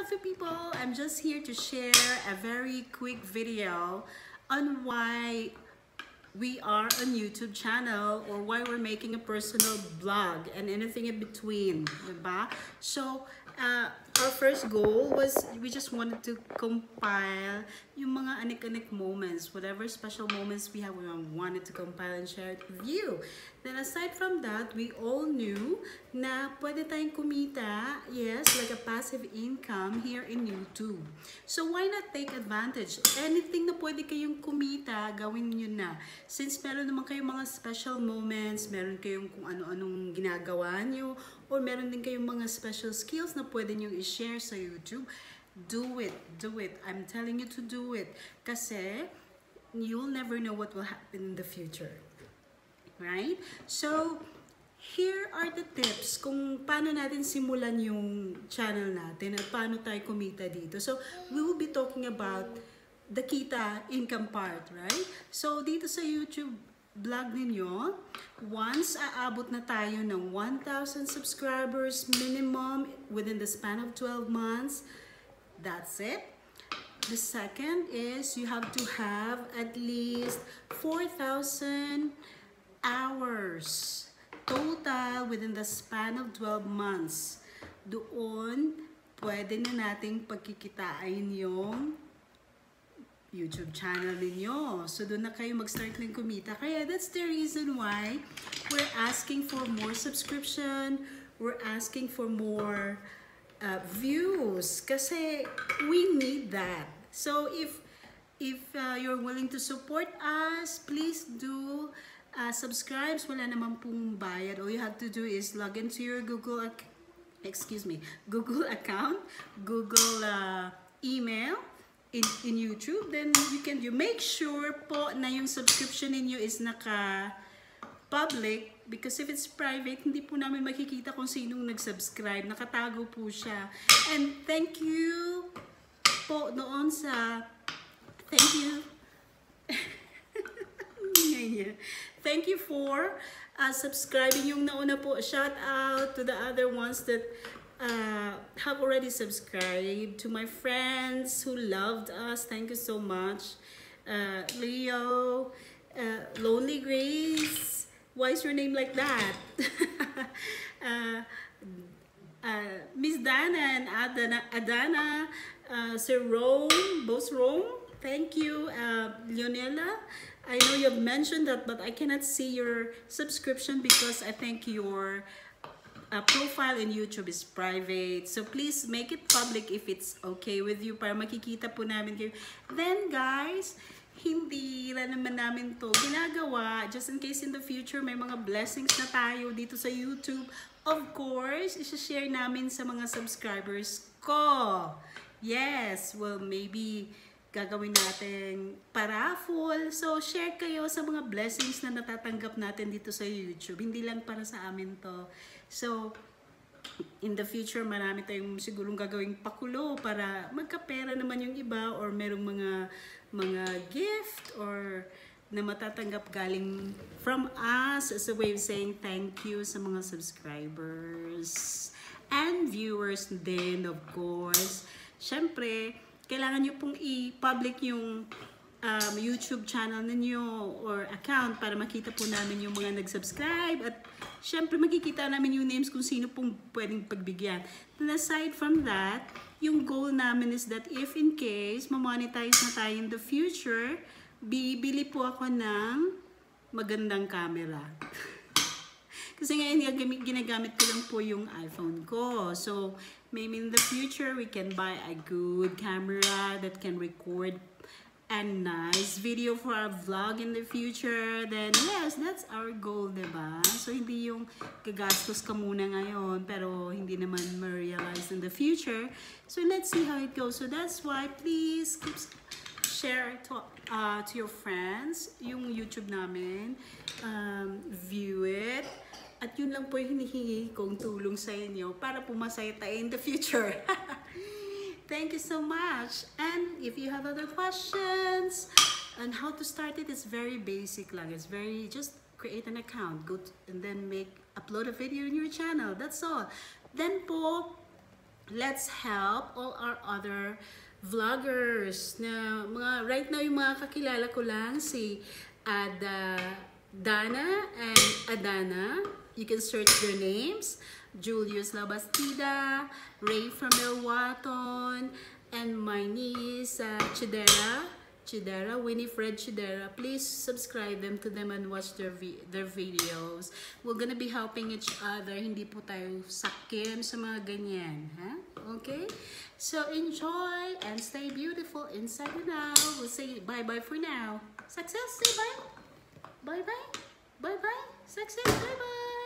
lovely people! I'm just here to share a very quick video on why we are a YouTube channel or why we're making a personal blog and anything in between, diba? So, our first goal was we just wanted to compile yung mga anik-anik moments, whatever special moments we have, we wanted to compile and share it with you. Then aside from that, we all knew na pwede tayong kumita, yes, like a passive income here in YouTube. So why not take advantage? Anything na pwede kayong kumita, gawin nyo na. Since meron naman kayong mga special moments, meron kayong kung ano-anong ginagawa nyo, or meron din kayong mga special skills na pwede nyo i-share sa YouTube, do it. Do it. I'm telling you to do it. Kasi, you'll never know what will happen in the future. Right? So, here are the tips kung paano natin simulan yung channel natin at paano tayo kumita dito. So, we will be talking about the kita income part, right? So, dito sa YouTube vlog ninyo, once aabot na tayo ng 1,000 subscribers minimum within the span of 12 months, that's it. The second is you have to have at least 4,000 hours total within the span of 12 months. Doon, pwede na nating pagkikitain yung YouTube channel ninyo. So, doon na kayo mag-start ng kumita. Kaya, that's the reason why we're asking for more subscription. We're asking for more views. Kasi, we need that. So, if you're willing to support us, please do subscribe. Wala naman pong bayad. All you have to do is log into your Google account, Google email, in YouTube, then you make sure po na yung subscription ninyo is naka-public, because if it's private, hindi po namin makikita kung sinong nag-subscribe. Nakatago po siya. And thank you po noon sa thank you for subscribing yung nauna po. Shout out to the other ones that have already subscribed, to my friends who loved us. Thank you so much. Leo, Lonely Grace, why is your name like that? Miss Dana and Adana, Sir Rome, Boss Rome, thank you. Leonela, I know you've mentioned that, but I cannot see your subscription because I think your profile in YouTube is private. So please make it public if it's okay with you para makikita po namin kayo. Then guys, hindi lang naman namin to ginagawa just in case in the future may mga blessings na tayo dito sa YouTube. Of course, i-share namin sa mga subscribers ko. Yes, well maybe gagawin natin paraffle. So, share kayo sa mga blessings na natatanggap natin dito sa YouTube. Hindi lang para sa amin to. So, in the future, marami tayong sigurong gagawing pakulo para magkapera naman yung iba, or merong mga gift or na matatanggap galing from us as a way of saying thank you sa mga subscribers and viewers din, of course. Syempre, kailangan nyo pong i-public yung YouTube channel ninyo or account para makita po namin yung mga nag-subscribe, at syempre makikita namin yung names kung sino pong pwedeng pagbigyan. And aside from that, yung goal namin is that if in case ma-monetize na tayo in the future, bibili po ako ng magandang camera. Kasi ngayon ginagamit ko lang po yung iPhone ko. So, maybe in the future, we can buy a good camera that can record a nice video for our vlog in the future. Then, yes, that's our goal, diba? So, hindi yung gagastos ka muna ngayon, pero hindi naman ma-realize in the future. So, let's see how it goes. So, that's why, please, keep share to your friends yung YouTube namin. View it. At yun lang po yung hinihingi kong tulong sa inyo para pumasaya tayo in the future. Thank you so much. And if you have other questions on how to start it, it's very basic lang. It's very, just create an account, and then upload a video in your channel. That's all. Then po, let's help all our other vloggers na right now yung mga kakilala ko lang si Dana and Adana. You can search their names. Julius Labastida, Ray from Milwaton, and my niece Chidera, Winifred Chidera. Please subscribe to them and watch their videos. We're gonna be helping each other. Hindi po tayo sakim sa mga ganyan. Huh? Okay? So enjoy and stay beautiful inside and out. We'll say bye-bye for now. Success! Say bye! Bye-bye! Bye-bye! Success! Bye-bye!